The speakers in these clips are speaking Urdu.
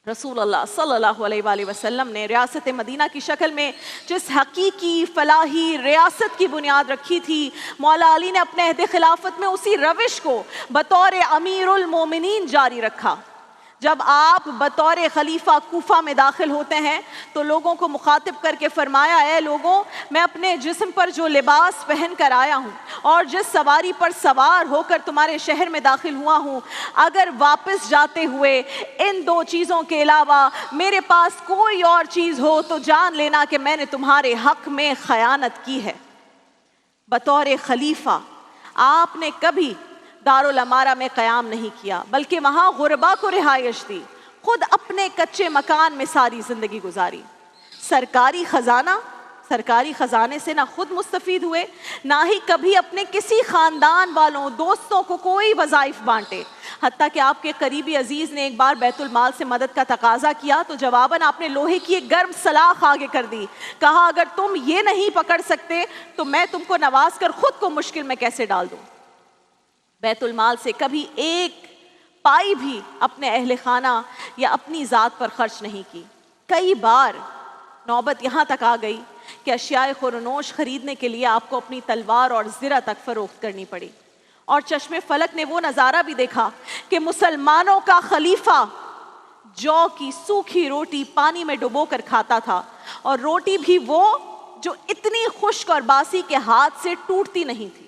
رسول اللہ صلی اللہ علیہ وآلہ وسلم نے ریاست مدینہ کی شکل میں جس حقیقی فلاحی ریاست کی بنیاد رکھی تھی، مولا علی نے اپنے عہد خلافت میں اسی روش کو بطور امیر المومنین جاری رکھا۔ جب آپ بطور خلیفہ کوفہ میں داخل ہوتے ہیں تو لوگوں کو مخاطب کر کے فرمایا، اے لوگوں، میں اپنے جسم پر جو لباس پہن کر آیا ہوں اور جس سواری پر سوار ہو کر تمہارے شہر میں داخل ہوا ہوں، اگر واپس جاتے ہوئے ان دو چیزوں کے علاوہ میرے پاس کوئی اور چیز ہو تو جان لینا کہ میں نے تمہارے حق میں خیانت کی ہے۔ بطور خلیفہ آپ نے کبھی دارالامارہ میں قیام نہیں کیا، بلکہ وہاں غربا کو رہائش دی، خود اپنے کچے مکان میں ساری زندگی گزاری۔ سرکاری خزانے سے نہ خود مستفید ہوئے، نہ ہی کبھی اپنے کسی خاندان والوں دوستوں کو کوئی وظائف بانٹے، حتیٰ کہ آپ کے قریبی عزیز نے ایک بار بیت المال سے مدد کا تقاضا کیا تو جواباً آپ نے لوہے کی ایک گرم سلاخ آگے کر دی، کہا اگر تم یہ نہیں پکڑ سکتے تو میں تم کو نواز کر خود کو مشکل میں کیسے ڈال دوں۔ بیت المال سے کبھی ایک پائی بھی اپنے اہل خانہ یا اپنی ذات پر خرچ نہیں کی۔ کئی بار نوبت یہاں تک آ گئی کہ اشیاء خورنوش خریدنے کے لیے آپ کو اپنی تلوار اور زرہ تک فروخت کرنی پڑی، اور چشم فلک نے وہ نظارہ بھی دیکھا کہ مسلمانوں کا خلیفہ جو کی سوکھی روٹی پانی میں ڈبو کر کھاتا تھا، اور روٹی بھی وہ جو اتنی خشک اور باسی کے ہاتھ سے ٹوٹتی نہیں تھی۔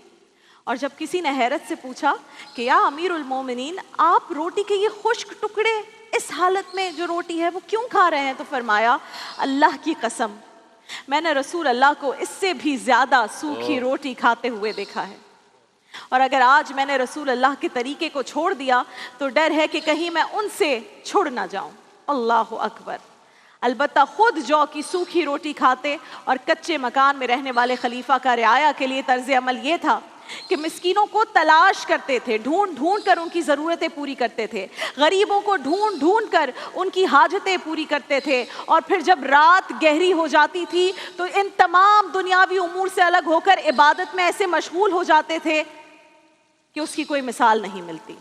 اور جب کسی نے حیرت سے پوچھا کہ یا امیر المومنین، آپ روٹی کے یہ خشک ٹکڑے اس حالت میں جو روٹی ہے وہ کیوں کھا رہے ہیں؟ تو فرمایا، اللہ کی قسم، میں نے رسول اللہ کو اس سے بھی زیادہ سوکھی روٹی کھاتے ہوئے دیکھا ہے، اور اگر آج میں نے رسول اللہ کے طریقے کو چھوڑ دیا تو ڈر ہے کہ کہیں میں ان سے چھڑ نہ جاؤں۔ اللہ اکبر۔ البتہ خود جو کی سوکھی روٹی کھاتے اور کچے مکان میں رہنے والے خلیفہ کا رعایا کے لیے طرز عمل یہ تھا کہ مسکینوں کو تلاش کرتے تھے، ڈھونڈ ڈھونڈ کر ان کی ضرورتیں پوری کرتے تھے، غریبوں کو ڈھونڈ ڈھونڈ کر ان کی حاجتیں پوری کرتے تھے، اور پھر جب رات گہری ہو جاتی تھی تو ان تمام دنیاوی امور سے الگ ہو کر عبادت میں ایسے مشغول ہو جاتے تھے کہ اس کی کوئی مثال نہیں ملتی۔